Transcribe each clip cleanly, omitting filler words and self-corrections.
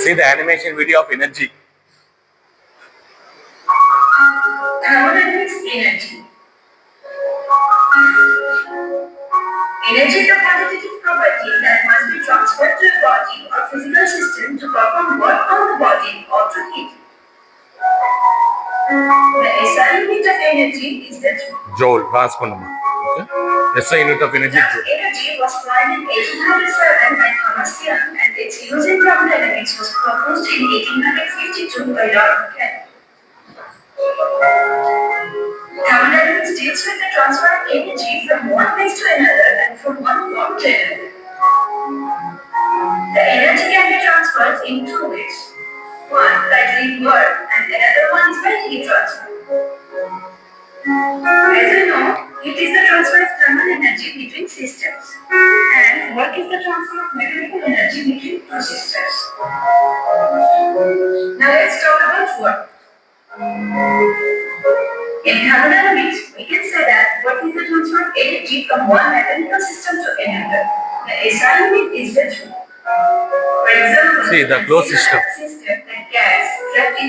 See the animation video of energy. Thermodynamics energy. Energy is a quantitative property that must be transferred to a body or physical system to perform work on the body or to heat. The SI unit of energy is the Joule. Okay. SI unit of energy. That energy was coined in 1807 by Thomas Young, and its use in thermodynamics was proposed in 1852 by Lord Kelvin. Thermodynamics deals with the transfer of energy from one place to another and from one form to another. The energy can be transferred in two ways. One by doing work and another one is by heat transfer. As you know, heat is the transfer of thermal energy between systems and work is the transfer of mechanical energy between two systems. Now let's talk about work. In thermodynamics, we can say that work is the transfer of energy from one mechanical system to another. The SI unit is the joule. For example, see the closed system.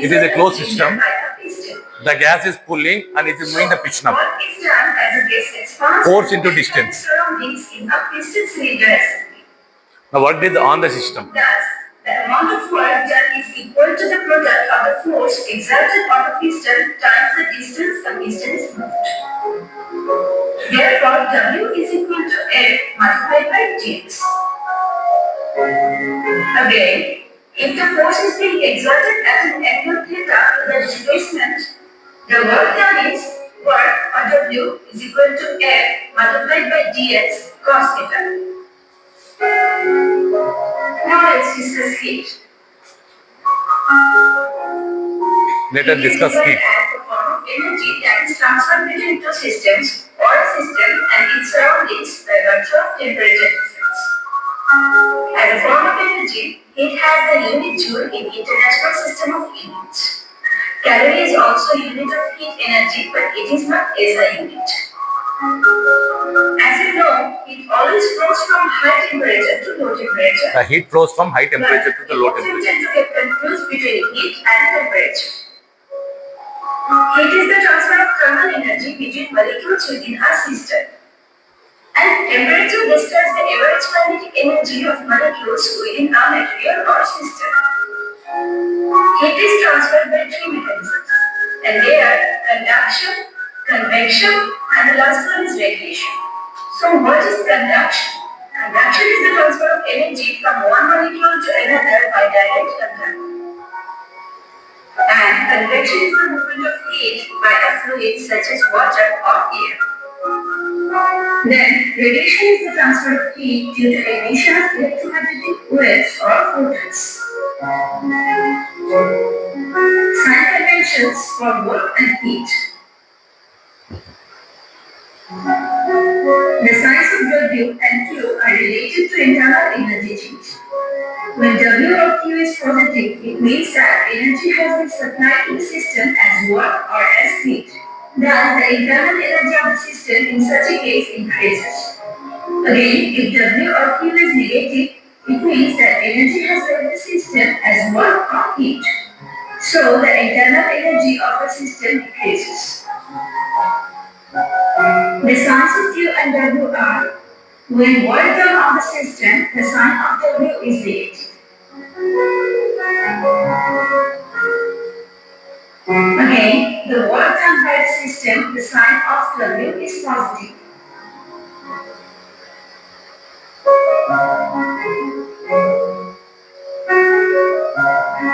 It is a closed system. The gas is pulling and it is moving the piston up. Work is done as a gas expands Force into distance. surroundings in a piston cylinder assembly. The work is on the system. Thus, the amount of work done is equal to the product of the force exerted on the piston times the distance the piston is moved. Therefore, W is equal to F multiplied by dx. Again, if the force is being exerted at an angle theta to the displacement, the work done is work or W is equal to F multiplied by dx cos theta. Now let's discuss heat. Let us discuss heat. As a form of energy that is transferred between two systems or a system and its surroundings by virtue of temperature difference. As a form of energy, heat has the unit joule in International System of Units. Calorie is also a unit of heat energy, but it is not SI unit. As you know, it always flows from high temperature to low temperature. The heat flows from high temperature to the low temperature. You tend to get confused between heat and temperature. Heat is the transfer of thermal energy between molecules within a system. And temperature describes the average kinetic energy of molecules within a material or system. Heat is transferred by three mechanisms, and they are conduction, convection, and the last one is radiation. So what is conduction? Conduction is the transfer of energy from one molecule to another by direct contact. And convection is the movement of heat by a fluid such as water or air. Then, radiation is the transfer of heat due to emission of electromagnetic waves or photons. Sign conventions for work and heat. The signs of W and Q are related to internal energy change. When W or Q is positive, it means that energy has been supplied to the system as work or as heat. Thus, the internal energy of the system in such a case increases. Again, if W or Q is negative, it means that energy has left the system as work or heat. So, the internal energy of the system decreases. The signs of Q and W are: when work done on the system, the sign of W is negative. Again, the work done by the system, the sign of W is positive.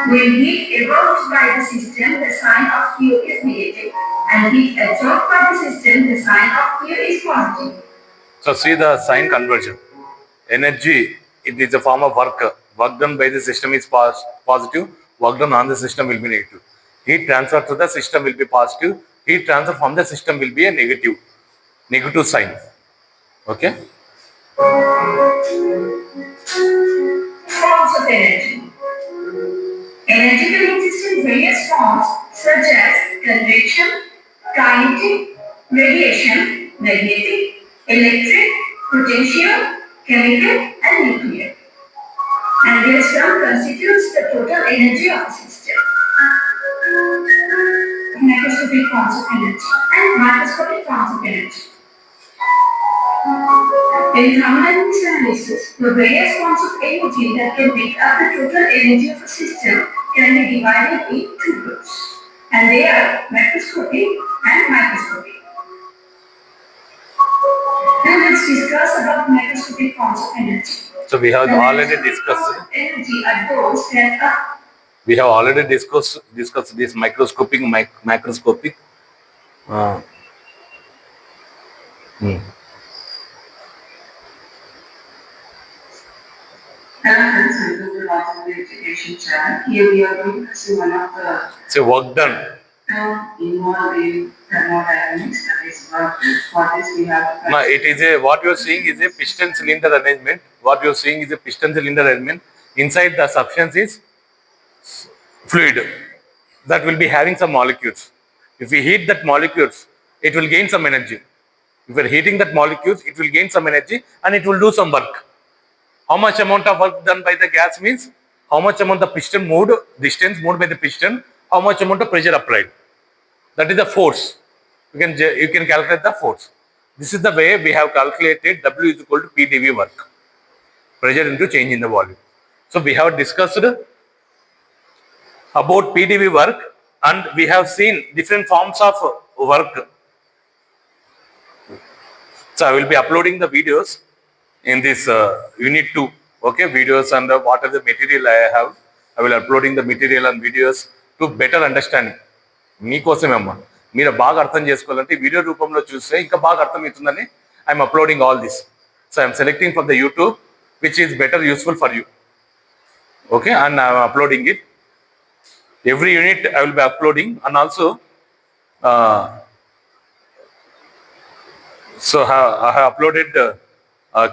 When heat evolved by the system, the sign of Q is negative, and heat absorbed by the system, the sign of Q is positive. So see the sign conversion. Energy, it is a form of work. Work done by the system is positive. Work done on the system will be negative. Heat transfer to the system will be positive. Heat transfer from the system will be a negative sign. Okay. Forms of energy. Energy can exist in various forms such as convection, kinetic, radiation, magnetic, electric, potential, chemical, and nuclear. And their sum constitutes the total energy of a system. Microscopic forms of energy and macroscopic forms of energy. In thermodynamics analysis, the various forms of energy that can make up the total energy of a system can be divided into two groups, and they are macroscopic and microscopic. Now let's discuss about microscopic forms of energy. So we have The already microscopic discussed. forms of energy are those that are We have already discussed this microscopic, macroscopic. Uh, hmm. Hello friends, welcome to Lots of Education channel. Here we are going to see one of the So work done. involved in thermodynamics, that is work. For this we have No, it is a what you are seeing is a piston cylinder arrangement. What you are seeing is a piston cylinder arrangement. Inside the substance is fluid that will be having some molecules. If we heat that molecules, it will gain some energy. If we are heating that molecules, it will gain some energy and it will do some work. How much amount of work done by the gas means how much amount the piston moved, distance moved by the piston, how much amount of pressure applied. That is the force. You can calculate the force. This is the way we have calculated W is equal to PdV work, pressure into change in the volume. So we have discussed about PdV work and we have seen different forms of work. So I will be uploading the videos in this unit 2. Okay, videos and what are the material I have. I will uploading the material and videos to better understanding. మీకోసమే అమ్మా మీరు బాగా అర్థం చేసుకోవాలంటే video రూపంలో చూస్తే ఇంకా బాగా అర్థమవుతుందని I'm uploading all this. So I'm selecting from the YouTube which is better useful for you. Okay, and I'm uploading it. Every unit I will be uploading and also so I have uploaded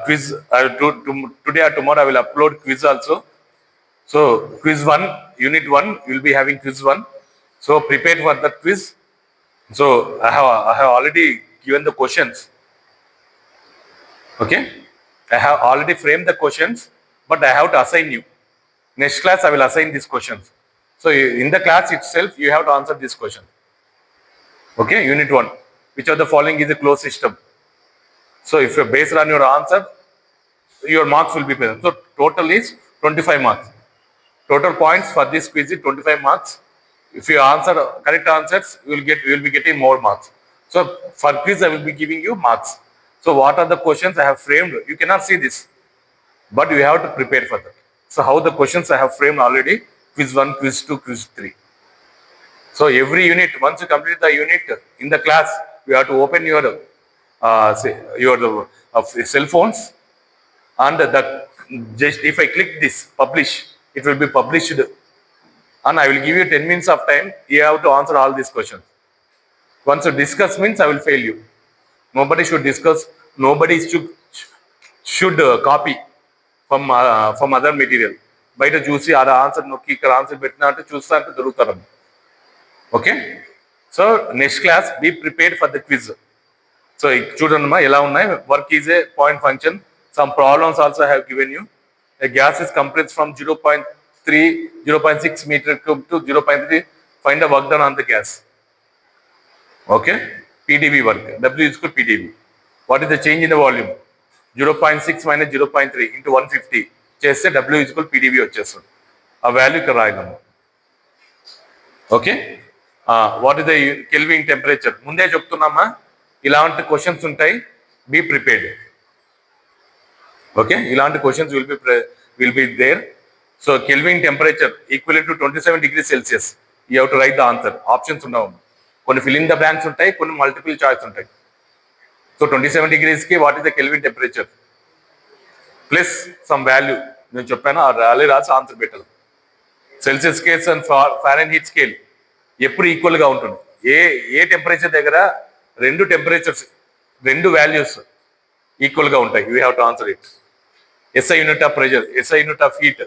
quiz. Today or tomorrow I will upload quiz also. So quiz 1, unit 1 will be having quiz 1. So prepare for that quiz. So I have already given the questions. Okay, I have already framed the questions, but I have to assign you. Next class I will assign these questions. So in the class itself, you have to answer this question. Okay, unit 1. Which of the following is a closed system? So if you based on your answer, your marks will be present. So total is 25 marks. Total points for this quiz is 25 marks. If you answer correct answers, you will be getting more marks. So for quiz, I will be giving you marks. So what are the questions I have framed? You cannot see this, but you have to prepare for that. So how the questions I have framed already, quiz 1, quiz 2, quiz 3. So every unit, once you complete the unit in the class, you have to open your cell phones and just if I click this publish, it will be published and I will give you 10 minutes of time. You have to answer all these questions. Once you discuss means I will fail you. Nobody should discuss. Nobody should copy from other material. బయట చూసి ఆ answer నొక్కి ఇక్కడ answer పెట్టినా అంటే చూస్తా అంటే దొరుకుతారు. Okay, so next class be prepared for the quiz. So చూడండి ఎలా ఉన్నాయి. Work is a point function. Some problems also have given you. A gas is compressed from 0.3, 0.6 meter cube to 0.3. Find the work done on the gas. Okay, PdV work. W is equal to PdV. What is the change in the volume? 0.6 minus 0.3 into 150. చేస్తే W is equal to PdV వచ్చేస్తుంది. ఆ value ఇక్కడ రాయగలము. Okay, what is the Kelvin temperature? ముందే చెప్తున్నామా, ఇలాంటి questions ఉంటాయి. Be prepared. Okay, ఇలాంటి questions will be there. So Kelvin temperature equal to 27 degrees Celsius. You have to write the answer. Options ఉండవు, కొన్ని ఫిల్ ఇన్ ద బ్లాంక్స్ ఉంటాయి, కొన్ని multiple choice ఉంటాయి. సో 27 degrees కి what is the Kelvin temperature plus some value నేను చెప్పాను, ఆ value రాసి ఆన్సర్ పెట్టాలి. Celsius scales and Fahrenheit scale ఎప్పుడు ఈక్వల్గా ఉంటుంది. ఏ టెంపరేచర్ దగ్గర రెండు టెంపరేచర్స్, రెండు వాల్యూస్ ఈక్వల్గా ఉంటాయి. You have to answer it. SI unit of pressure, SI unit of heat,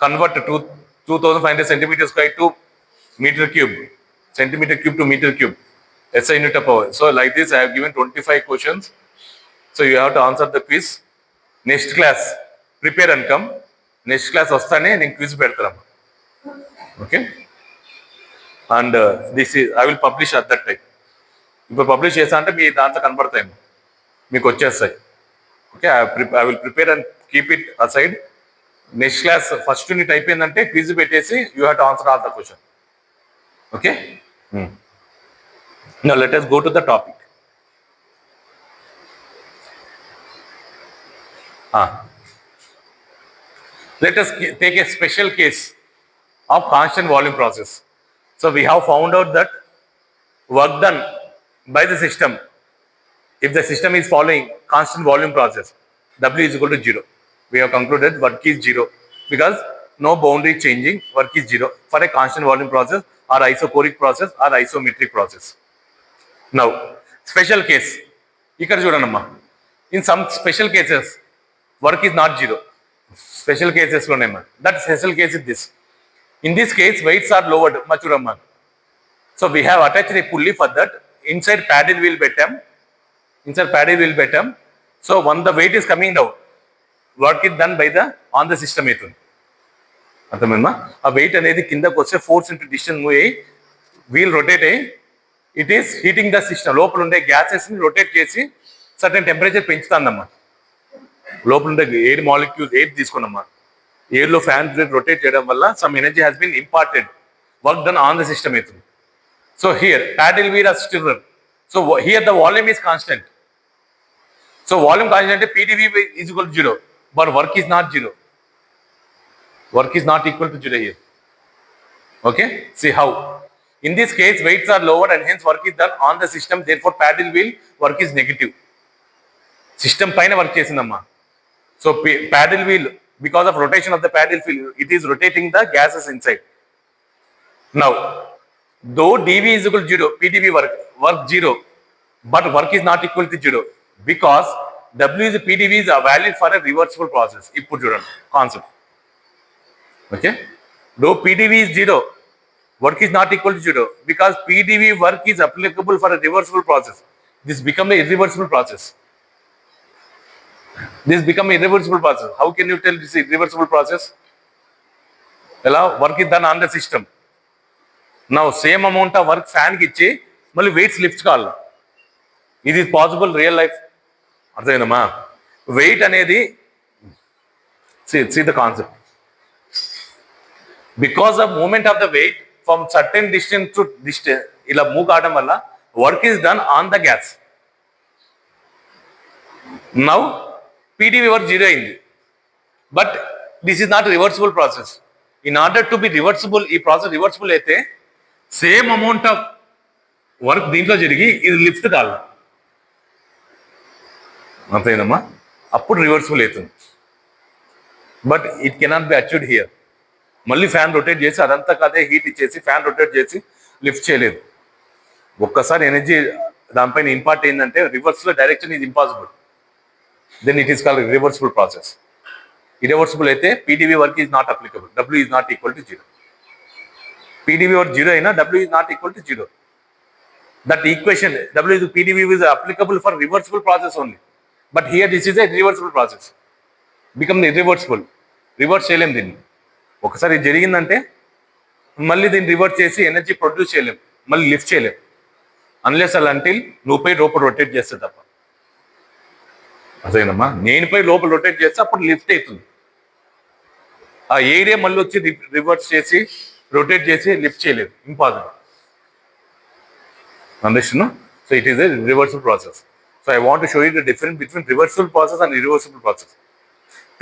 convert 2500 centimeters square to meter cube, centimeter cube to meter cube, SI unit of power. So like this I have given 25 questions. So you have to answer the quiz. Next class prepare and come. Next class వస్తానే నేను quiz పెడతాను. Okay, and this is I will publish at that time. ఇప్పుడు publish చేసా అంటే మీ దాంట్లో కనబడతాయి, మీకు వచ్చేస్తాయి. Okay, I will prepare and keep it aside. Next class first unit అయిపోయిందంటే క్విజ్ పెట్టేసి you have to answer all the question. Okay, now let us go to the topic. Let us take a special case of constant volume process. So we have found out that work done by the system, if the system is following constant volume process, W is equal to 0. We have concluded work is 0 because no boundary changing, work is 0 for a constant volume process or isochoric process or isometric process. Now, special case. ఇక్కడ చూడండమ్మా, in some special cases work is not 0. Special cases లోనేమ్మా, that special case is this. In this case weights are lowered. చూడమ్మా, so we have attached a pulley for that. Inside paddle wheel పెట్టాం. So when the weight is coming down, work is done by the on the system అవుతుంది. అర్థమైందా? ఆ wait అనేది కిందకు వస్తే force into distance move అయ్యి wheel rotate అయ్యి it is heating the system. లోపల ఉండే గ్యాసెస్ని రొటేట్ చేసి సర్టెన్ టెంపరేచర్ పెంచుతుందమ్మా. లోపల ఉండే ఎయిర్ మాలిక్యూల్స్ ఎయిర్ తీసుకున్నమ్మా, ఎయిర్లో ఫ్యాన్ రొటేట్ చేయడం వల్ల some energy has been imparted, work done on the system అవుతుంది. So here paddle wheel are stirrer. So here the volume is constant. So volume constant అంటే PdV is equal to 0, but work is not 0. Work is not equal to 0 here. Okay, see how? In this case weights are lowered and hence work is done on the system. Therefore paddle wheel work is negative. System పైన work చేసిందమ్మా. So paddle wheel, because of rotation of the paddle wheel, it is rotating the gases inside. Now, though dV is equal to 0, PdV work 0, but work is not equal to 0 because W is PdV is valid for a reversible process. ఇప్పుడు చూడండి concept. Okay, though PdV is 0, work is not equal to 0 because PdV work is applicable for a reversible process. This become a irreversible process. How can you tell this is irreversible process? ఎలా? Work is done on the system. నా same amount of work ఫ్యాన్కి ఇచ్చి మళ్ళీ weights lift కావాలి. ఇది possible real life. అర్థమైందమ్మా? Weight అనేది see the concept. Because of movement of the weight from certain distance to distance ఇలా మూవ్ కావడం వల్ల work is done on the gas. Now PdV work 0 అయింది, but this is not reversible process. In order to be reversible, ఈ process reversible అయితే same amount of work దీంట్లో జరిగి ఇది lift కావాలి. అంతేనమ్మా? అప్పుడు రివర్సిబుల్ అవుతుంది. But it cannot be achieved here. మళ్ళీ ఫ్యాన్ రొటేట్ చేసి అదంతా అదే హీట్ ఇచ్చేసి ఫ్యాన్ రొటేట్ చేసి లిఫ్ట్ చేయలేదు. ఒక్కసారి ఎనర్జీ దానిపైన ఇంపార్ట్ అయిందంటే రివర్స్లో direction is impossible. Then it is called reversible process. Irreversible అయితే PdV work is not applicable. W is not equal to 0. PdV work 0 అయినా W is not equal to 0. That equation W is PdV is applicable for reversible process only. But here this is a reversible process. Become irreversible. Reverse చేయలేం దీన్ని. ఒకసారి ఇది జరిగిందంటే మళ్ళీ దీన్ని reverse చేసి energy produce చేయలేం, మళ్ళీ లిఫ్ట్ చేయలేం. అన్లెస్ అలా అంటిల్ నువ్వు పై లోపల రొటేట్ చేస్తే తప్ప. అదేనమ్మా, నేను పై లోపల రొటేట్ చేస్తే అప్పుడు లిఫ్ట్ అవుతుంది. ఆ ఏరియా మళ్ళీ వచ్చి రివర్స్ చేసి రొటేట్ చేసి లిఫ్ట్ చేయలేదు. Impossible. Understand? So it is a reversible process. So I want to show you the difference between reversible process and irreversible process.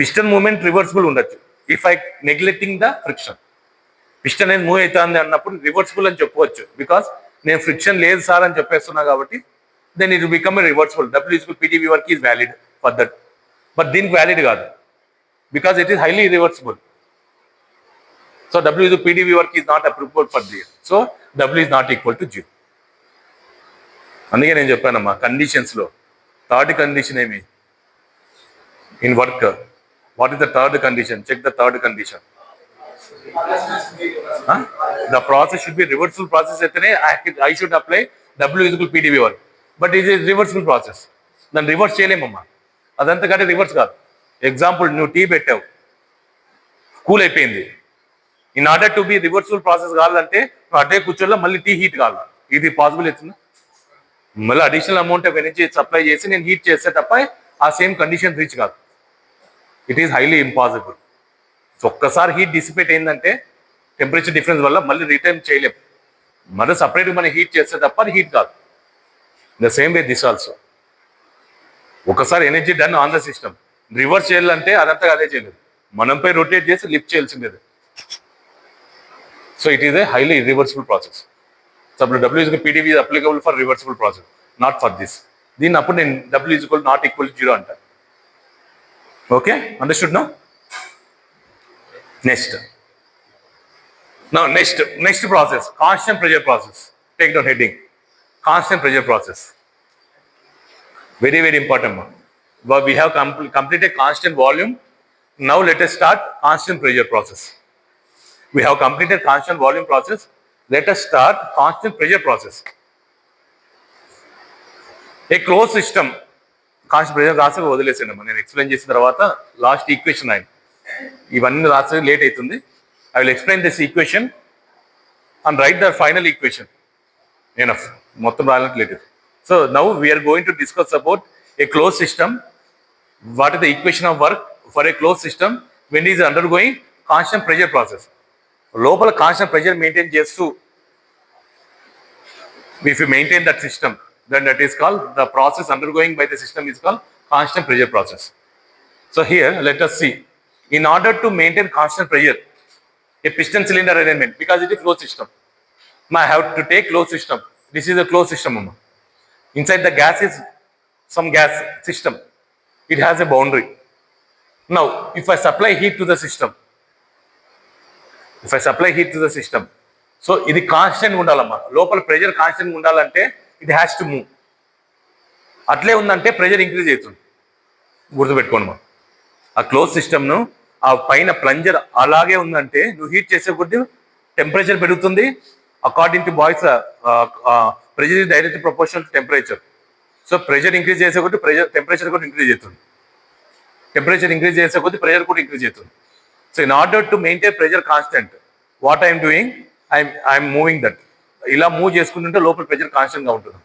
Piston movement reversible ఉండొచ్చు if I neglecting the friction. Piston అనేది move అవుతుంది అన్నప్పుడు reversible అని చెప్పవచ్చు, because నేను friction లేదు sir అని చెప్పేస్తున్నా కాబట్టి. Then it become reversible. W is equal PdV work is valid for that. But దీనికి వ్యాలిడ్ కాదు because it is highly reversible. So W is equal PdV work is not applicable for the. So W is not equal to 0. అందుకే నేను చెప్పానమ్మా, కండిషన్స్లో third condition ఏమి in work. What is the third condition? Check the third condition. The process should be reversible process అయితేనే I should apply W is equal PdV work. But ఇది reversible process, దాన్ని reverse చేయలేమమ్మా. అదంతా కంటే reverse కాదు. Example, నువ్వు tea పెట్టావు, cool అయిపోయింది. In order to be reversible process కావాలంటే నువ్వు అడ్డే కూర్చోలో మళ్ళీ టీ హీట్ కావాలి. ఇది పాసిబుల్ అవుతుంది. మళ్ళీ additional amount of energy supply చేసి నేను హీట్ చేస్తే తప్ప ఆ సేమ్ కండిషన్ రీచ్ కాదు. It is highly impossible. So ఒక్కసారి హీట్ డిసిపేట్ అయిందంటే టెంపరేచర్ డిఫరెన్స్ వల్ల మళ్ళీ రిటర్న్ చేయలేం. మళ్ళీ సపరేట్గా మనం హీట్ చేస్తే తప్ప అది హీట్ కాదు. The same way this also. ఒకసారి energy done on the system reverse చేయాలంటే అదంతా అదే చేయలేదు, మనంపై రొటేట్ చేసి లిఫ్ట్ చేయాల్సిందేది. So it is a highly irreversible process. So అప్పుడు W is PdV is applicable for reversible process, not for this. దీన్ని అప్పుడు నేను W is not equal to 0 అంటాను. Okay, understood no? Next process constant pressure process. Take down heading constant pressure process. Very important. But we have completed constant volume. Now let us start constant pressure process. We have completed constant volume process. Let us start constant pressure process. A closed system. Constant pressure రాసి వదిలేసాను. నేను explain చేసిన తర్వాత last equation అయింది. ఇవన్నీ రాసి late అవుతుంది. I will explain this equation and write the final equation. Enough. మొత్తం రాయాలంటే late. So now we are going to discuss about a closed system. What is the equation of work for a closed system when it is undergoing constant pressure process? Local constant pressure maintain చేస్తూ if you maintain that system, then that is called the process undergoing by the system is called constant pressure process. So here let us see. In order to maintain constant pressure, a piston cylinder arrangement, because it is closed system. Now I have to take closed system. This is a closed system. Inside the gas is some gas system. It has a boundary. Now, if I supply heat to the system, so ఇది constant ఉండాలమ్మా. లోపల pressure constant ఉండాలంటే it has to move. అట్లే ఉందంటే pressure increase అవుతుంది. గుర్తుపెట్టుకోండి మా. ఆ క్లోజ్ సిస్టమ్ను ఆ పైన ప్లంజర్ అలాగే ఉందంటే నువ్వు హీట్ చేసే కొద్దీ టెంపరేచర్ పెరుగుతుంది. According to boys pressure is directly proportional to temperature. So pressure increase చేసే కొద్దీ టెంపరేచర్ కూడా ఇంక్రీజ్ అవుతుంది. టెంపరేచర్ ఇంక్రీజ్ చేసే కొద్దీ ప్రెషర్ కూడా ఇంక్రీజ్ అవుతుంది. So in order to maintain pressure constant, what I'm doing, I'm moving that. ఇలా move చేసుకుంటుంటే లోపల ప్రెషర్ కాన్స్టెంట్గా ఉంటుంది.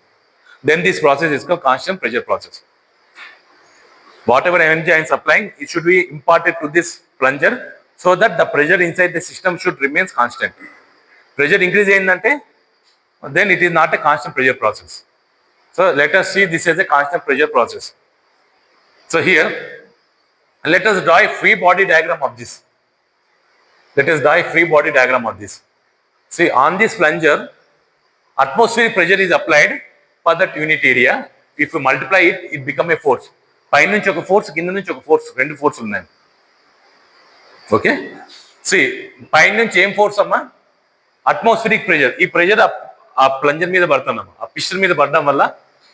Then this process is called constant pressure process. Whatever energy I am supplying, it should be imparted to this plunger so that the pressure inside the system should remain constant. Pressure increase అయిందంటే then it is not a constant pressure process. So let us see this as a constant pressure process. So here let us draw a free body diagram of this. See, on this plunger atmospheric pressure is applied for that unit area. If you multiply it, it become a force. పై నుంచి ఒక force, కింద నుంచి ఒక force, రెండు force ఉన్నాయి. Okay, C పై నుంచి ఏం force అమ్మా? Atmospheric pressure. ఈ ప్రెషర్ ఆ ప్లంజర్ మీద పడుతున్నాము, ఆ పిస్టన్ మీద పడడం వల్ల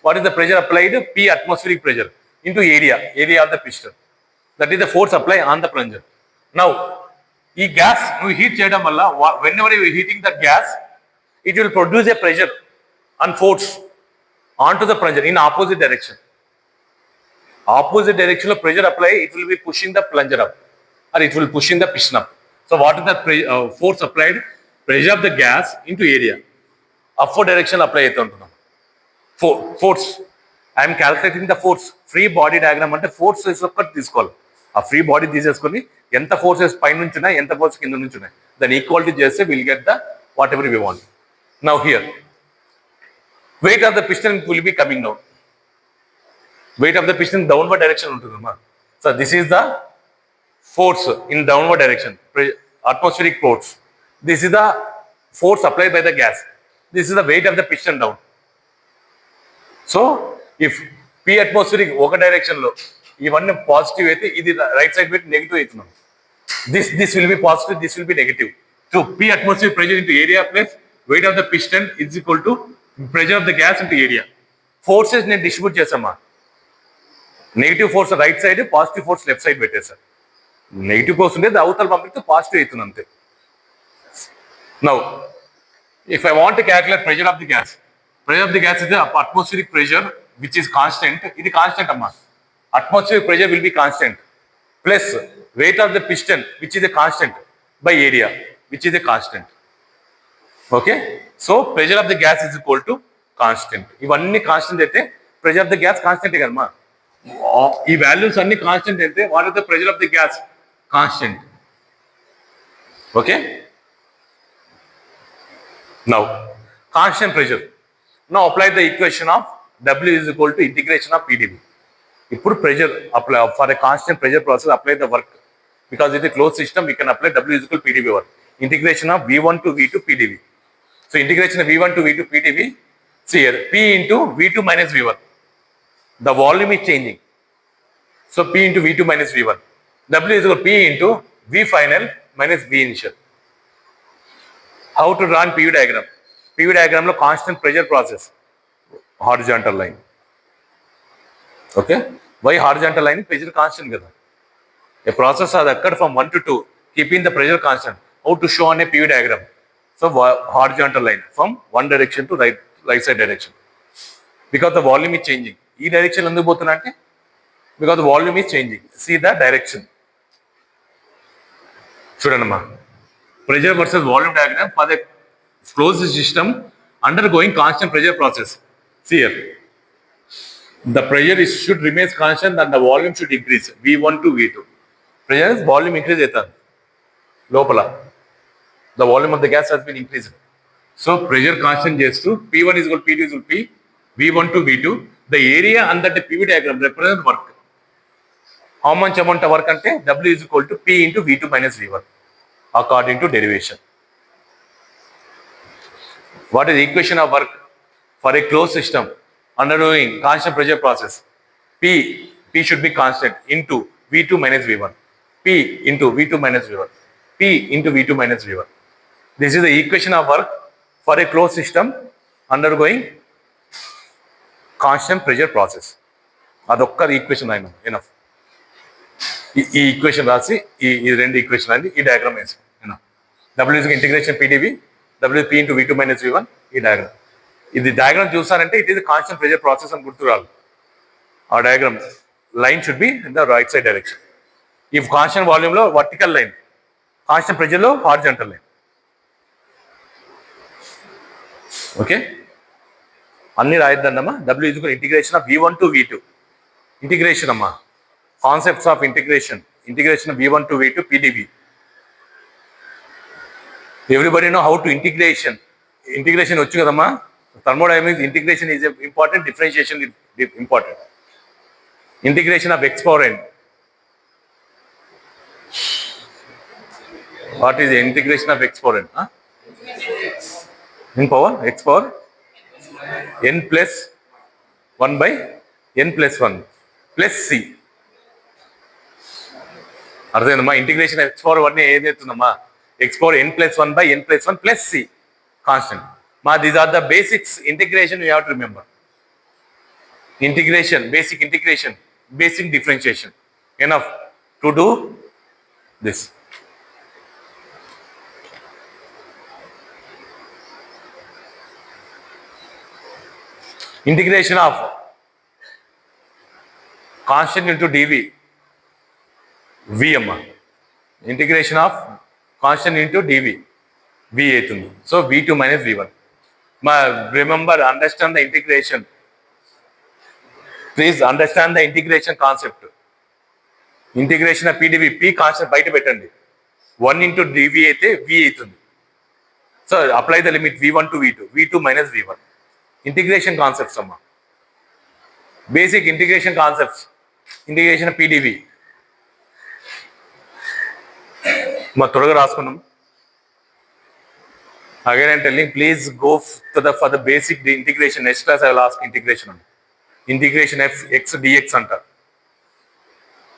what is the pressure applied? P atmospheric pressure into area of the piston. That is the force apply on the plunger. Now ఈ గ్యాస్ నువ్వు హీట్ చేయడం వల్ల when ever you heating that gas, it will produce A pressure and force on to the plunger in opposite direction. Opposite direction of pressure apply, it will be pushing the plunger up or it will pushing the piston up. So what is the force applied? Pressure of the gas into area. Upward direction apply అవుతుంటున్నాం. Force. I am calculating the force. Free body diagram అంటే force ఒక్కటి తీసుకోవాలి. ఆ free body తీసేసుకొని ఎంత forces పై నుంచి ఉన్నాయి, ఎంత force కింద నుంచి ఉన్నాయి, దాన్ని ఈక్వాలిటీ చేస్తే will get the whatever we want. Now here weight of the piston will be coming down. Weight of the piston downward direction ఉంటుందమ్మా. So this is the force in downward direction, atmospheric force. This is the force applied by the gas. This is the weight of the piston down. So if P atmospheric ఒక direction లో ఇవన్నీ positive అయితే ఇది right side పెట్టి negative అవుతున్నాం. This will be positive, this will be negative. So P atmospheric pressure into area plus weight of the piston is equal to pressure of the gas into area. Forces నేను distribute చేసామా. Negative force right side, positive force left side పెట్టేశారు. Negative force ఉండేది అవతల పంపిస్తే positive అవుతుంది అంతే. Now if I want calculate pressure of the gas is atmospheric pressure which is constant. ఇది constant అమ్మా. Atmospheric pressure will be constant plus weight of the piston which is a constant by area. which is a constant. Okay, so pressure of the gas is equal to constant. ఇవన్నీ constant అయితే pressure of the gas constant కదమ్మా. ఈ values అన్ని constant అయితే what is the pressure of the gas? Constant. Okay, now constant pressure. Now apply the equation of W is equal to integration of PdV. ఇప్పుడు pressure apply for a constant pressure process apply the work because it is a closed system. We can apply W is equal to PdV work. Integration of V1 to V2 PdV. So integration of V1 to V2 PdV. See here, P into V2 minus V1. The volume is changing. So P into V2 minus V1. W is equal to P into V final minus V initial. How to draw PV diagram? PV diagram lo constant pressure process. Horizontal line. Okay. Why horizontal line? Pressure constant kada. A process has occurred from 1 to 2, keeping the pressure constant. How to show on a PV diagram? So horizontal line from one direction to right side direction. Because the volume is changing. This direction enduku pothunna ante because the volume is changing. See the direction. Chudandamma. Pressure versus volume diagram for the closed system undergoing constant pressure process. See here. The pressure should remain constant and the volume should increase. V1 to V2. Pressure volume increase అవుతుంది లోపల. The volume of the gas has been increased. So pressure constant చేస్తూ P1 is equal to P2 is equal to P, V1 to V2. The area under the PV diagram represents work. How much amount of work అంటే W is equal to P into V2 minus V1 according to derivation. What is the equation of work for a closed system undergoing constant pressure process? P should be constant into V2 minus V1. P into V2 minus V1. P into V2 minus V1. This is the equation of work for a closed system undergoing constant pressure process. అదొక్క equation అయినా enough. ఈ equation రాసి ఈ రెండు equation అని ఈ diagram వేసి W is integration PdV, W P into V2 minus V1 ఈ డయాగ్రామ్. ఇది డయాగ్రామ్ చూసారంటే it is constant pressure process అని గుర్తురాలి. ఆ diagram line should be in the right side direction. ఈ కాన్స్టెంట్ వాల్యూమ్ లో వర్టికల్ లైన్, కాన్స్టెంట్ ప్రెషర్ లో horizontal line. Okay, అన్ని రాయొద్దమ్మా. W is equal to integration of V1 to V2. Integration అమ్మా, concepts of integration. Integration of V1 to V2 PdV. Everybody know how to integration. Integration వచ్చు కదమ్మా. Thermodynamics integration is important, differentiation is important. Integration of x power n. What is the integration of x power n? In power x power n plus 1 by n plus 1 plus c. అర్థమైందమ్మా. Integration x power 1 ఏదైతుందమ్మా? x power n plus 1 by n plus 1 plus c constant. These are the basics integration you have to remember. Integration, basic differentiation. Enough to do this. Integration of constant into dV. V amma. Integration of constant into dV. V అవుతుంది. So V2 minus V1. Remember, understand the integration. Please understand the integration concept. Integration of PdV, P constant బయట పెట్టండి. 1 into dV అయితే V అవుతుంది. So apply the limit V1 to V2, V2 minus V1. Integration concepts అమ్మా. Basic integration concepts. Integration of PdV. త్వరగా రాసుకున్నాం. Again I'm telling, please go for the basic integration. Next class I will ask integration. Integration f x dx anta.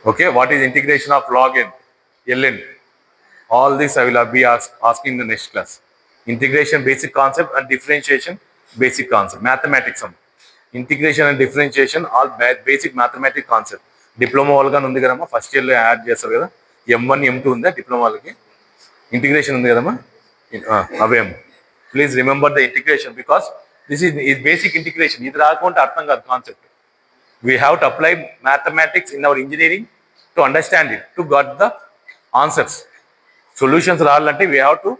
Okay, what is integration of log n, ln? All this I will be asking in the next class. Integration basic concept and differentiation basic concept. Mathematics. Integration and differentiation all basic mathematics concept. Diploma వాళ్ళగా ఉంది కదమ్మా, first ఇయర్లో add చేస్తారు కదా. M1 M2 ఉందా diploma వాళ్ళకి? Integration ఉంది కదమ్మా, అవే. Please remember the integration because this is basic integration. ఇది రాకుంటే అర్థం కాదు concept. We have to apply mathematics in our engineering to understand it, to get the answers. Solutions రావాలంటే we have to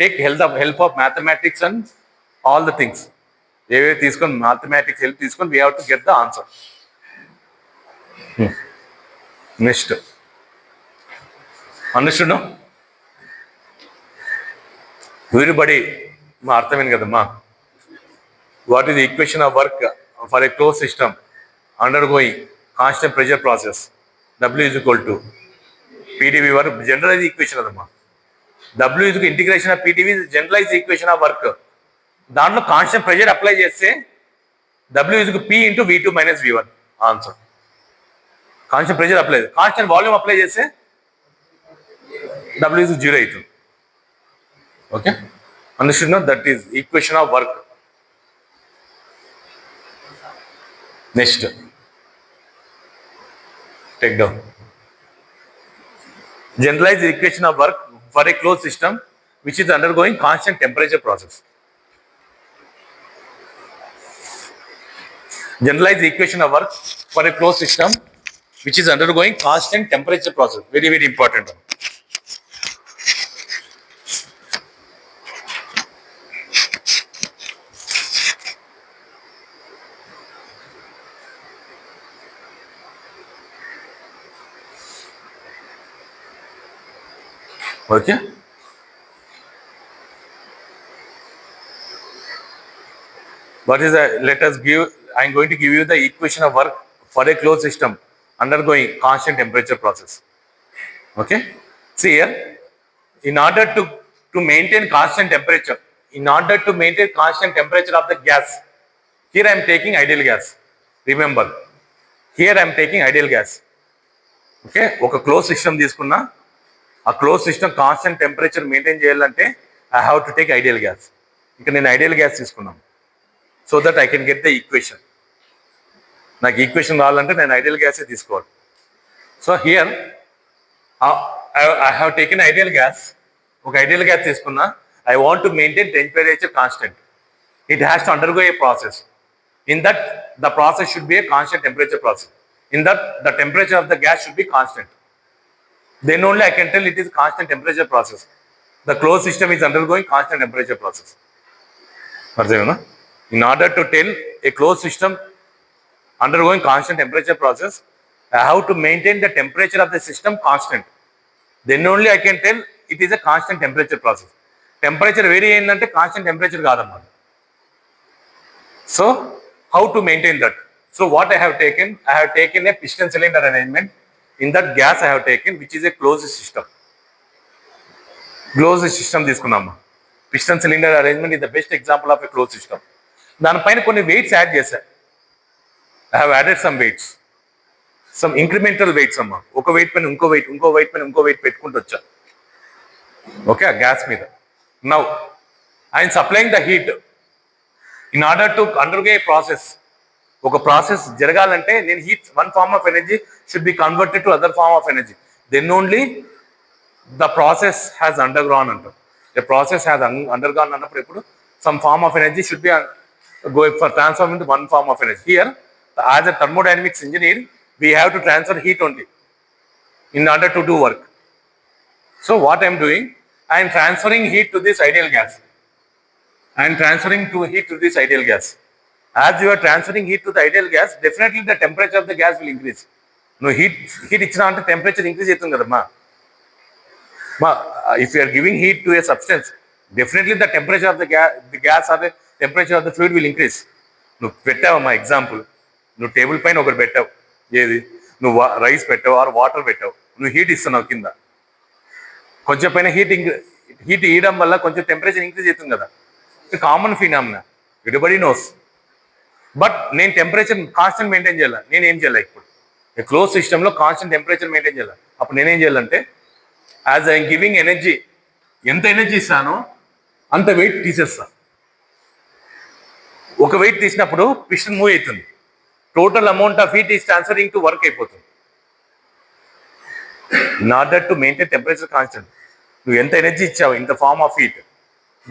take help of mathematics and all the things ఏవే తీసుకొని mathematics help తీసుకొని we have to get the answer. Next understood everybody మా అర్థమైంది కదమ్మా. What is the equation of work for a close system undergoing constant pressure process W is equal to PdV work generalize equation అదమ్మా. W is integration of PdV generalize equation of work. దాంట్లో constant pressure apply చేస్తే W is P into V2 minus V1 answer. Constant pressure apply, constant volume apply చేస్తే W is 0 అవుతుంది. Okay understood no that is equation of work. Next take down generalized equation of work for a closed system which is undergoing constant temperature process. Generalized equation of work for a closed system which is undergoing constant temperature process, very very important. Okay. What is that? Let us give. I am going to give you the equation of work for a closed system undergoing constant temperature process. Okay. See here. In order to maintain constant temperature, of the gas, here I am taking ideal gas. Remember, here I am taking ideal gas. Okay. ఒక closed system తీసుకున్నా, ఆ close system constant temperature maintain చేయాలంటే I have to take ideal gas. ఇక్కడ నేను ideal gas తీసుకున్నాను so that I can get the equation. నాకు equation రావాలంటే నేను ఐడియల్ గ్యాసే తీసుకోవాలి. So here I have taken ideal gas. ఒక ఐడియల్ గ్యాస్ తీసుకున్నా, I want to maintain temperature constant. It has to undergo a process. In that the process should be a constant temperature process. In that the temperature of the gas should be constant. Then only I can tell it is constant temperature process. The closed system is undergoing constant temperature process. In order to tell a closed system undergoing constant temperature process, I have to maintain the temperature of the system constant. Then only I can tell it is a constant temperature process. Temperature vary అయిందంటే constant temperature కాదన్నమాట. So how to maintain that? So what I have taken a piston cylinder arrangement. In that gas I have taken which is a closed system. Closed system తీసుకున్నామా. Piston cylinder arrangement is the best example of a closed system. దానిపైన కొన్ని weights add చేశా. I have added some weights. Some incremental weights అమ్మా. ఒక wait పైన ఇంకో wait, ఇంకో wait పైన ఇంకో వెయిట్ పెట్టుకుంటూ వచ్చా. ఓకే ఆ గ్యాస్ మీద. Now I am supplying the heat in order to undergo a process. ఒక ప్రాసెస్ జరగాలంటే నేను heat one form of energy should be converted to other form of energy. Then only the process has undergone అంటాం. The process has undergone అన్నప్పుడు ఇప్పుడు some form of energy should be go for transform into one form of energy. Here as a thermodynamics engineer we have to transfer heat only in order to do work. So what I'm doing, I'm transferring heat to this ideal gas. As you are transferring heat to the ideal gas, definitely the temperature of the gas will increase. No heat ఇచ్చిన అంటే temperature increase అవుతుంది కదమ్మా. If you are giving heat to a substance, definitely the temperature of the gas or the temperature of the fluid will increase. నువ్వు పెట్టావమ్మా example, నువ్వు table పైన ఒకటి పెట్టావు, ఏది నువ్వు రైస్ పెట్టావు ఆర్ వాటర్ పెట్టావు, నువ్వు హీట్ ఇస్తున్నావు కింద, కొంచెం పైన హీట్ ఇవ్వడం వల్ల కొంచెం టెంపరేచర్ ఇంక్రీజ్ అవుతుంది కదా. Common phenomena, everybody knows. But నేను టెంపరేచర్ కాన్స్టెంట్ మెయింటైన్ చేయాలి. నేనేం చేయాలి ఇప్పుడు క్లోజ్ సిస్టంలో కాన్స్టెంట్ టెంపరేచర్ మెయింటైన్ చేయాలి. అప్పుడు నేనేం చేయాలంటే యాజ్ ఐఎమ్ గివింగ్ ఎనర్జీ, ఎంత ఎనర్జీ ఇస్తానో అంత వెయిట్ తీసేస్తా. ఒక వెయిట్ తీసినప్పుడు పిస్టన్ మూవ్ అవుతుంది, total amount of heat is transferring to work అయిపోతుంది. In order to maintain temperature constant, నువ్వు ఎంత ఎనర్జీ ఇచ్చావు ఇంత form of heat,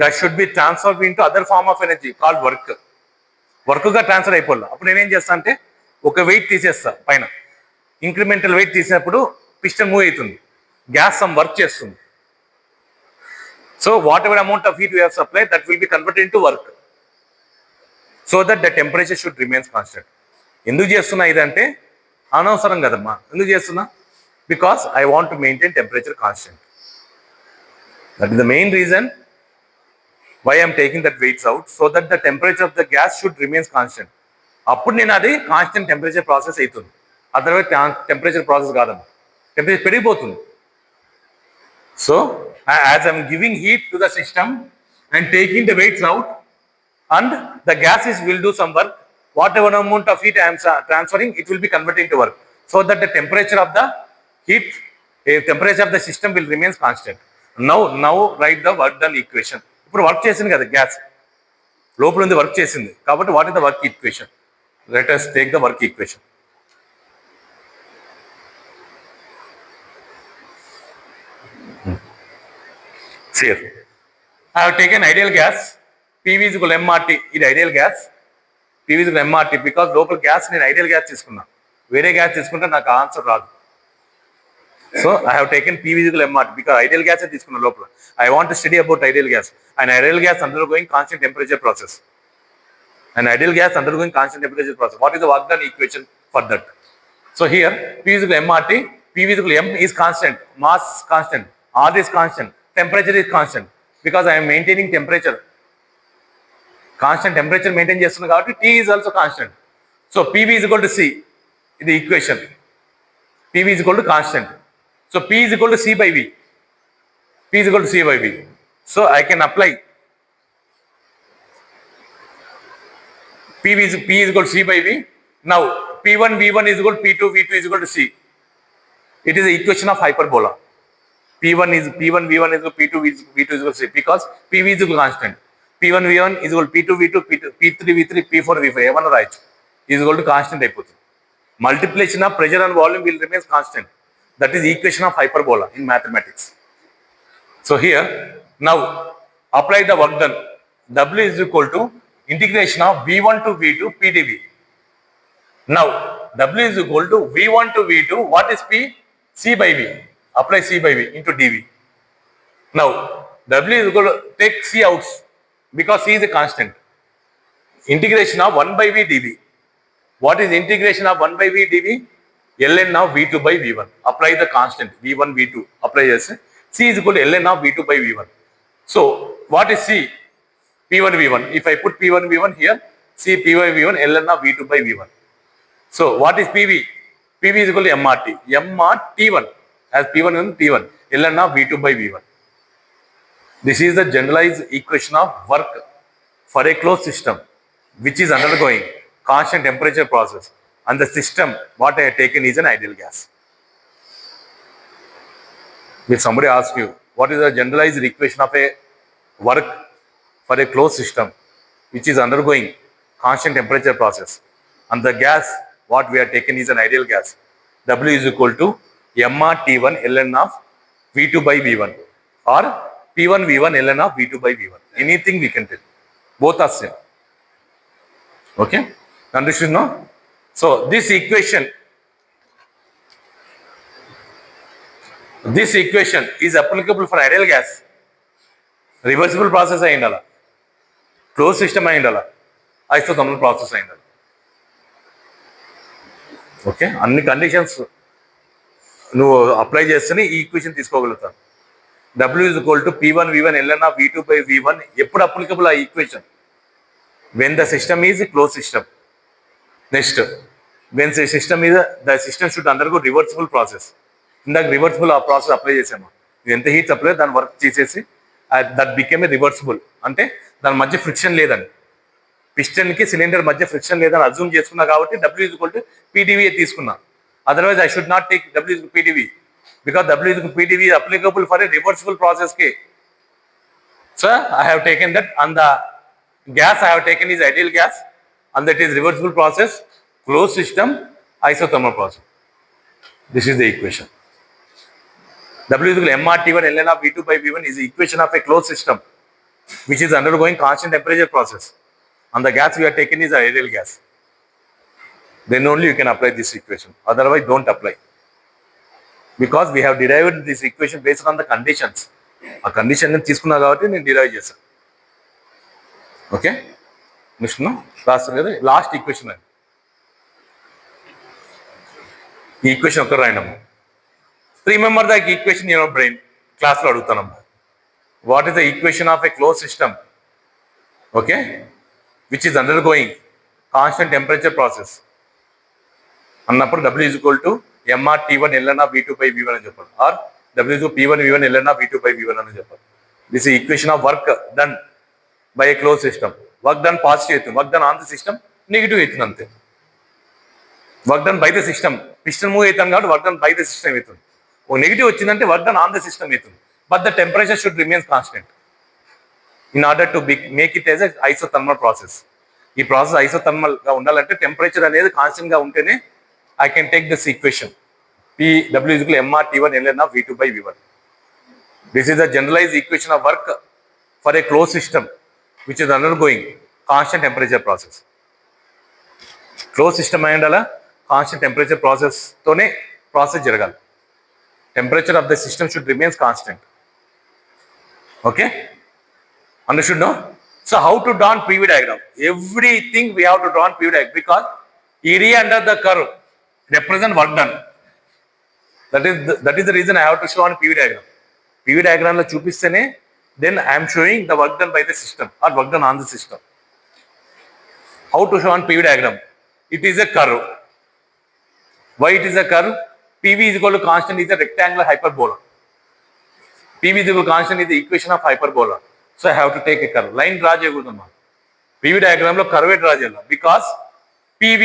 that should be transfer into other form of energy called work. వర్క్గా transfer అయిపోవాలి. అప్పుడు నేనేం చేస్తా అంటే ఒక వెయిట్ తీసేస్తా పైన, ఇంక్రిమెంటల్ వెయిట్ తీసినప్పుడు పిస్టన్ మూవ్ అవుతుంది, గ్యాస్ సమ్ వర్క్ చేస్తుంది. So whatever amount of heat we have supplied, that will be converted into work. So that the temperature should remain constant. ఎందుకు చేస్తున్నా ఇదంటే అనవసరం కదమ్మా. ఎందుకు చేస్తున్నా? Because I want to maintain temperature constant. That is the main reason why I am taking that weights out, so that the temperature of the gas should remain constant. అప్పుడు నేను అది కాన్స్టెంట్ టెంపరేచర్ ప్రాసెస్ అవుతుంది. Otherwise temperature process కాదమ్మా, temperature పెరిగిపోతుంది. So as I am giving heat to the system and taking the weights out, and the gases will do some work. Whatever amount of heat I am transferring, it will be converted into work, so that the temperature of the heat, temperature of the system will remain constant. Now write the work done equation. ఇప్పుడు work చేసింది కదా gas, లోపల ఉంది work చేసింది కాబట్టి what is the work equation? Let us take the work equation. Here I have taken ideal gas. PV is equal to MRT. ఇది ideal gas. PV is equal to MRT because లోపల gas నేను ideal gas తీసుకున్నా. వేరే gas తీసుకుంటే నాకు answer రాదు. So I have taken PV is equal to MRT because ideal gas తీసుకున్నా లోపల. I want to study about ideal gas. And ideal gas undergoing constant temperature process. An ideal gas undergoing constant temperature process. What is the work done equation for that? So here P is equal to MRT. PV is equal to M is constant. Mass constant. R is constant. Temperature is constant. Because I am maintaining temperature. Constant temperature maintain చేస్తున్నా కాబట్టి T is also constant. So PV is equal to C. The equation. PV is equal to constant. So P is equal to C by V. P is equal to C by V. So I can apply P is equal to C by V. Now P1 V1 is equal to P2 V2 is equal to C. It is the equation of hyperbola. P1 V1 is equal to P2 V2 is equal to C because PV is equal to constant. P1 V1 is equal to P2 V2 P3 V3 P4 V5 ఏమన్నా రాయొచ్చు is equal to constant అయిపోతుంది. Multiplication of pressure and volume will remain constant. That is equation of hyperbola in mathematics. So here now apply the work done. W is equal to integration of V1 to V2 PdV. Now W is equal to V1 to V2. What is P? C by V. Apply C by V into dV. Now W is equal to take C out because C is a constant. Integration of 1 by V dV. What is integration of 1 by V dV? ln of V2 by V1. Apply the constant V1 V2. Apply yes. C is equal to ln of V2 by V1. So what is C? P1 V1. If I put P1 V1 here, C P1 V1 ln of V2 by V1. So what is PV? PV is equal to MRT. MRT1 as P1 and T1 ln of V2 by V1. This is the generalized equation of work for a closed system which is undergoing constant temperature process, and the system what I have taken is an ideal gas. If somebody asks you what is the generalized equation of a work for a closed system which is undergoing constant temperature process, and the gas what we have taken is an ideal gas, W is equal to MRT1 ln of V2 by V1 or P1 V1 ln of V2 by V1. Anything we can tell. Both are same. Okay? Understood now? So this equation is applicable for ideal gas. Reversible process ayindala. Closed system ayindala. Isothermal process ayindala. Okay? Anni conditions నువ్వు apply చేస్తేనే ఈ equation తీసుకోగలుగుతాను. W is equal to P1 V1 ln of V2 by V1 ఎప్పుడు applicable ఆ equation? When the system is a closed system. Next, when the system is the system should undergo reversible process. ఇందాక reversible ఆ process apply చేసాము. ఎంత heat apply దాని work చేసేసి that became a reversible, అంటే దాని మధ్య ఫ్రిక్షన్ లేదని, పిస్టన్ కి సిలిండర్ మధ్య ఫ్రిక్షన్ లేదని అజ్యూమ్ చేసుకున్నా కాబట్టి W is equal to PdV తీసుకున్నా. Otherwise, I should not take W is equal to PdV because W is equal to PdV is applicable for a reversible process. So I have taken that, and the gas I have taken is ideal gas, and that is reversible process, closed system, isothermal process. This is the equation. W is equal to MRT1 ln of V2 by V1 is the equation of a closed system which is undergoing constant temperature process, and the gas we have taken is ideal gas. Then only you can apply this equation. Otherwise, don't apply. Because we have derived this equation based on the conditions. ఆ condition నేను తీసుకున్నా కాబట్టి నేను derive చేశాను. Okay, next రాస్తాను కదా, last equation అది. ఈ ఈక్వేషన్ ఒక్కరు రాయనమ్మా. Remember the equation your brain. క్లాస్లో అడుగుతానమ్మా. What is the equation of a close system, okay, which is under going constant temperature process అన్నప్పుడు W is equal to MR T1 ln of V2 by V1 అని చెప్పాలి, or W is P1 V1 ln of V2 by V1 అని చెప్పాలి. This is equation of work done by a close system. Work done positive అవుతుంది, work done on the system negative అవుతుంది అంతే. Work done by the system, piston move అవుతాను కాబట్టి work done by the system అవుతుంది. ఒక negative వచ్చిందంటే work done on the system అవుతుంది. But the temperature should remains constant in order to make it as isothermal process. ఈ process isothermal గా ఉండాలంటే temperature అనేది కాన్స్టెంట్ గా ఉంటేనే I can take this equation W is equal to mR T1 ln of V2 by V1. This is the generalized equation of work for a closed system which is undergoing constant temperature process. Closed system ayindala constant temperature process tone process jaragali. Temperature of the system should remains constant. Okay, understood no? So how to draw on PV diagram? Everything we have to draw on PV diagram because area under the curve represent work done. That is the reason I have to show on PV diagram. PV diagram lo chupistene then I am showing the work done by the system or work done on the system. How to show on PV diagram? It is a curve. Why it is a curve? PV is equal to constant is a rectangular hyperbola. PV is equal to constant is the equation of hyperbola. So I have to take a curve. Line draw cheyakudamma. PV diagram lo curve draw cheyala because PV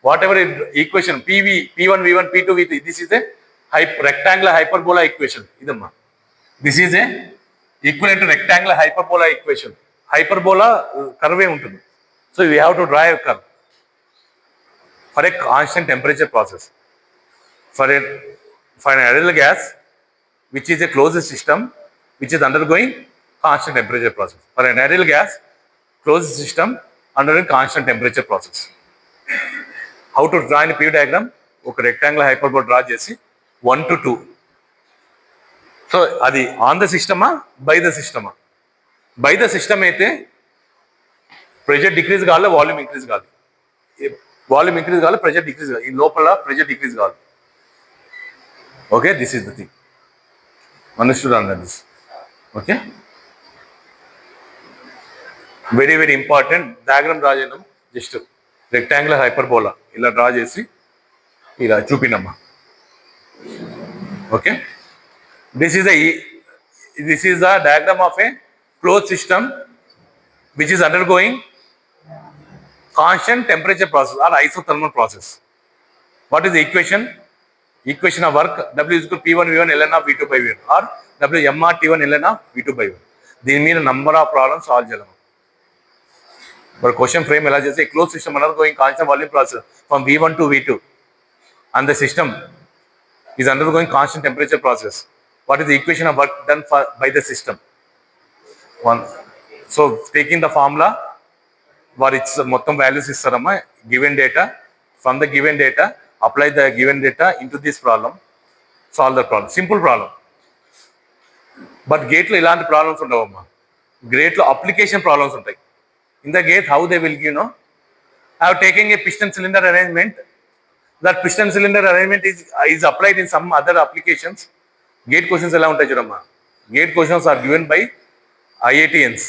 whatever equation PV, P1, V1, P2, V3, this is a rectangular hyperbola equation. Idamma. This is a equivalent to rectangular hyperbola equation. Hyperbola curve untundi. So we have to draw a curve for a constant temperature process. For an ideal gas which is a closed system which is undergoing constant temperature process. For an ideal gas, closed system undergoing constant temperature process. How to draw in PV diagram? ఒక rectangular hyperbola draw చేసి 1 to 2. So అది on the సిస్టమా by the సిస్టమా? By the system అయితే pressure decrease కావాలి, volume increase కావాలి. Volume increase కావాలి, pressure decrease కావాలి. ఈ లోపల ప్రెషర్ డిక్రీజ్ కావాలి. Okay, this is the thing. Understood under this. Okay, very very important. Diagram draw చేయడం జస్ట్ రెక్టాంగులర్ హైపర్బోలా ఇలా డ్రా చేసి ఇలా చూపినమ్మా. Okay, this is the diagram of A close system which is under going constant temperature process or isothermal process. What is the equation? Equation of work W is equal to P1 V1 ln of V2 by V1 or W mR T1 ln of V2 by V1. దీని మీద number of problems solve చేయడం. But question frame ఎలా చేస్తే closed system undergoing constant volume process from V1 to V2 and the system is undergoing constant temperature process. What is the equation of work done by the system? One. So taking the formula వారు మొత్తం values ఇస్తారమ్మా. Given data, from the given data apply the given data into this problem, solve the problem. Simple problem. But gate లో ఇలాంటి problems ఉండవమ్మా. Gate లో application problems ఉంటాయి. In the gate, how they will, I have taken a piston cylinder arrangement. That piston cylinder arrangement is applied in some other applications. Gate questions ఎలా ఉంటాయి చూడమ్మా. Gate questions are given by IITians.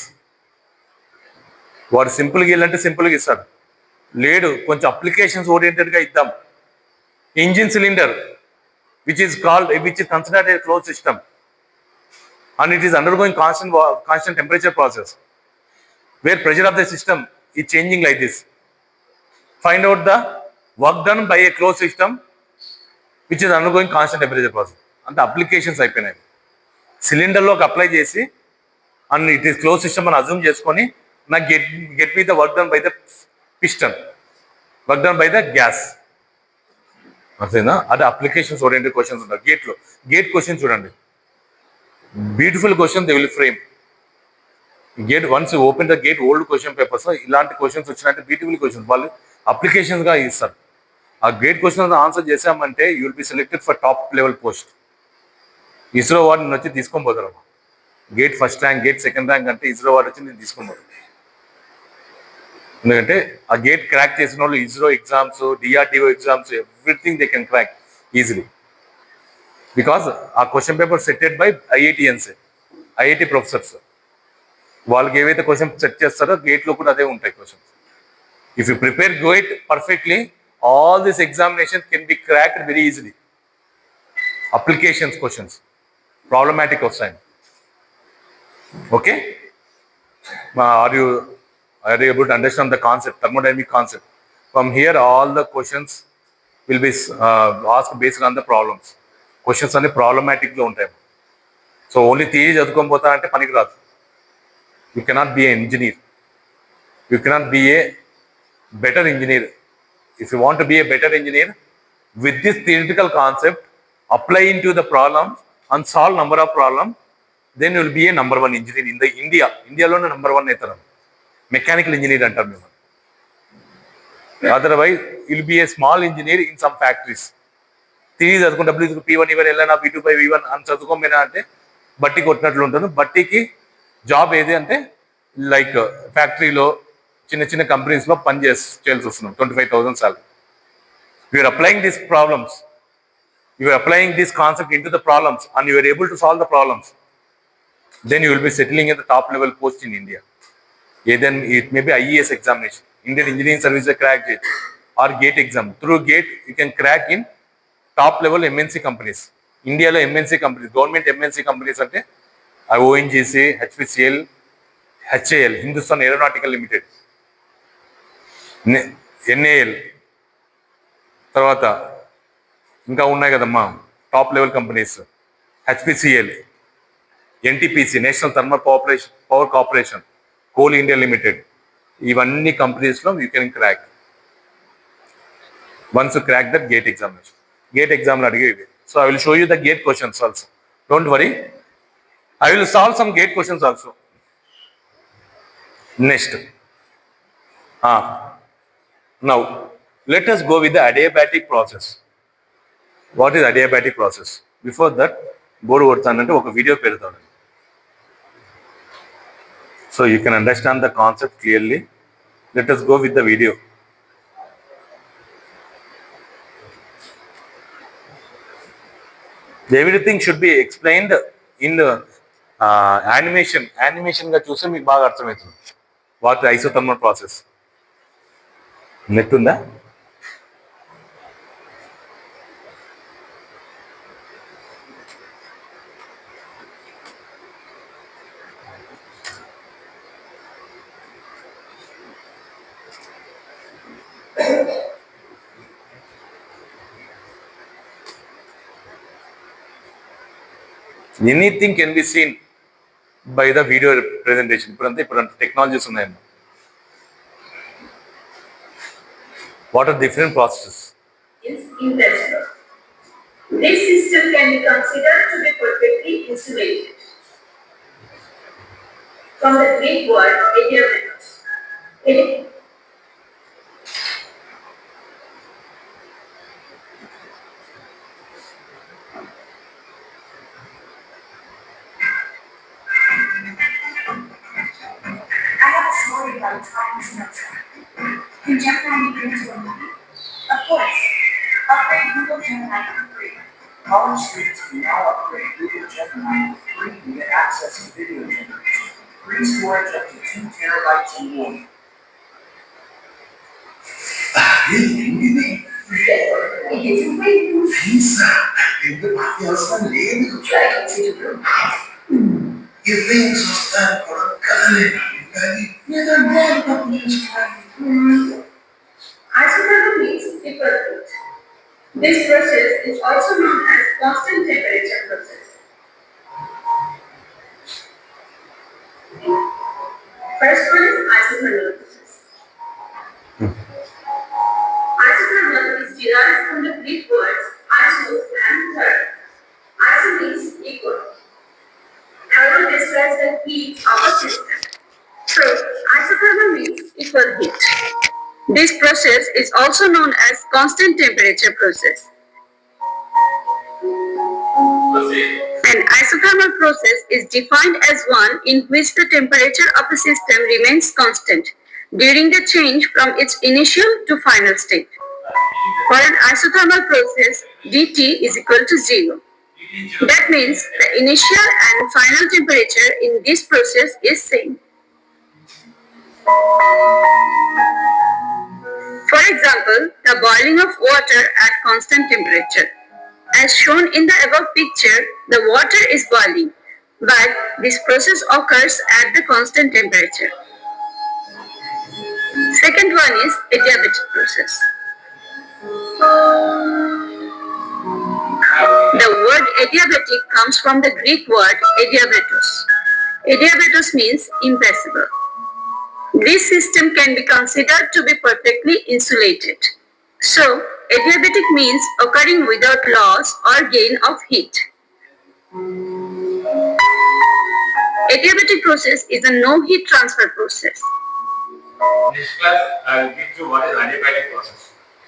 వాడు సింపుల్గా వెళ్ళంటే సింపుల్గా ఇస్తాడు. లేడు, కొంచెం applications ఓరియంటెడ్గా ఇద్దాం. Engine cylinder which is considered a closed system and it is undergoing constant temperature process where pressure of the system is changing like this. Find out the work done by a closed system which is undergoing constant temperature process. And the applications అయిపోయినాయి. సిలిండర్లోకి apply చేసి and it is close system అని assume చేసుకొని నాకు get me the work done by the piston, work done by the gas. అర్థమైందా? అదే applications oriented questions ఉంటాయి గేట్లో. Gate question చూడండి, beautiful question they will frame. Gate once open the gate old question papers ఇలాంటి questions వచ్చినట్టు beautiful questions వాళ్ళు అప్లికేషన్స్గా ఇస్తారు. ఆ gate questions answer చేసామంటే you will be selected for top level post. ISRO వాడిని వచ్చి తీసుకొని పోతారు. GATE first rank, GATE second rank అంటే ఇస్రో వాడు వచ్చి నేను తీసుకున్నాను. ఎందుకంటే ఆ గేట్ క్రాక్ చేసిన వాళ్ళు ISRO exams, DRDO exams, everything they can crack easily. Because ఆ question paper setted by IITians, IIT professors. వాళ్ళకి ఏవైతే క్వశ్చన్ సెట్ చేస్తారో గేట్లో కూడా అదే ఉంటాయి questions. If you prepare GATE perfectly, all this examination can be cracked very easily. Applications questions problematic వస్తాయి. Okay, are you able to understand the concept, thermodynamic concept? From here all the questions will be asked based on the problems. Questions అన్ని problematic లో ఉంటాయి. So only theory చదువుకొని పోతా అంటే పనికి రాదు. You cannot be A engineer, you cannot be A better engineer. If you want to be A better engineer, with this theoretical concept, apply into the problem and solve number of problem, then you will be a number one engineer in the India. ఇండియాలోనే number one అవుతారు. Mechanical engineer అంటారు మేము. Otherwise will be a small engineer in some factories. Theory చదువుకుని W P1 ఇవన్ వెళ్ళినా P2 V1 అని చదువుకోమైనా అంటే బట్టి కొట్టినట్లు ఉంటుంది. బట్టికి జాబ్ ఏది అంటే లైక్ ఫ్యాక్టరీలో చిన్న చిన్న కంపెనీస్లో పని చేయాల్సి వస్తున్నాం. 25,000 salary. You are applying these problems, you are applying this concept into the problems, and you are able to solve the problems, then you will be settling at the top level post in India. Either it may be IES examination, Indian Engineering Services crack gate, or GATE exam. Through GATE you can crack in top level MNC companies. India lo MNC companies, government MNC companies ante ONGC, HPCL, HAL, Hindustan Aeronautical Limited, NAL, తర్వాత ఇంకా ఉన్నాయి కదమ్మా top level companies. HPCL, NTPC, national thermal power corporation, coal India limited, ఇవన్నీ కంపెనీస్లో you can crack once crack that GATE examination. GATE ఎగ్జామ్లో అడిగేవి. So I will show you the GATE questions also. Don't worry, I will solve some GATE questions also. Next, now let us go with the adiabatic process. What is adiabatic process? Before that, board కొడతానంటే ఒక video పెడతాను, so you can understand the concept clearly. Let us go with the video. Everything should be explained in the animation గా చూస్తే మీకు బాగా అర్థమవుతుంది. What isothermal process. Net ఉందా? Anything can be seen by the video presentation. ఇప్పుడు technologies ఉన్నాయమ్మా. What are different processes? Is intentional. This system can be considered to be perfectly insulated. From the Greek word adiabatos. I have a story about a time semester. Can Gemini be into a movie? Of course. Upgrade Google Gemini for free. College students can now upgrade Google Gemini for free and get access to video generation. Free storage up to 2 terabytes and more. It is a great news. Pensa, atende Matheusman లేదు. Try to see the room. ఇవేం చూస్తాను కొడకలే కానీ నేను బాగా పనిచేస్తాను. Isothermal means equivalent. This process is also known as constant temperature process. First one is isothermal process. Isothermal is derived from the Greek words isos and therm. Iso means equal. Thermal describes the heat of a system. So, isothermal means equal heat. This process is also known as constant temperature process. An isothermal process is defined as one in which the temperature of a system remains constant during the change from its initial to final state. For an isothermal process, dT is equal to 0. That means the initial and final temperature in this process is same. For example, the boiling of water at constant temperature. As shown in the above picture, the water is boiling, but this process occurs at the constant temperature. Second one is adiabatic process. The word adiabatic comes from the Greek word adiabatos. Adiabatos means impassible. This system can be considered to be perfectly insulated. So, adiabatic means occurring without loss or gain of heat. Adiabatic process is a no heat transfer process. Next class, I will teach you what is adiabatic process.